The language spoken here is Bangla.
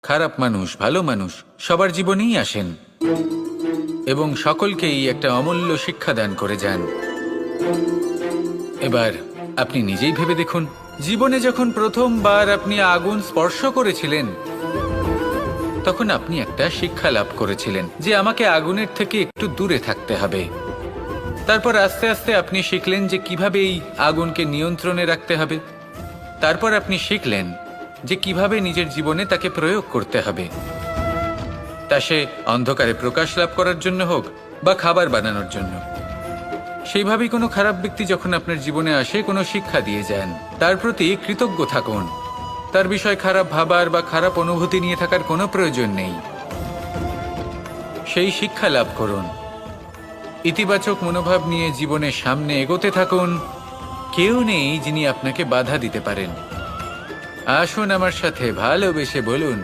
খারাপ মানুষ, ভালো মানুষ সবার জীবনেই আসেন এবং সকলকেই একটা অমূল্য শিক্ষা দান করে যান। এবার আপনি নিজেই ভেবে দেখুন, জীবনে যখন প্রথমবার আপনি আগুন স্পর্শ করেছিলেন তখন আপনি একটা শিক্ষা লাভ করেছিলেন যে আমাকে আগুনের থেকে একটু দূরে থাকতে হবে। তারপর আস্তে আস্তে আপনি শিখলেন যে কিভাবে এই আগুনকে নিয়ন্ত্রণে রাখতে হবে। তারপর আপনি শিখলেন যে কিভাবে নিজের জীবনে তাকে প্রয়োগ করতে হবে, তা সে অন্ধকারে প্রকাশ লাভ করার জন্য হোক বা খাবার বানানোর জন্য। সেইভাবেই কোনো খারাপ ব্যক্তি যখন আপনার জীবনে আসে কোনো শিক্ষা দিয়ে যান, তার প্রতি কৃতজ্ঞ থাকুন। তার বিষয় খারাপ ভাবার বা খারাপ অনুভূতি নিয়ে থাকার কোনো প্রয়োজন নেই। সেই শিক্ষা লাভ করুন, ইতিবাচক মনোভাব নিয়ে জীবনের সামনে এগোতে থাকুন। কেউ নেই যিনি আপনাকে বাধা দিতে পারেন। আসুন আমার সাথে ভালোবেসে বলুন,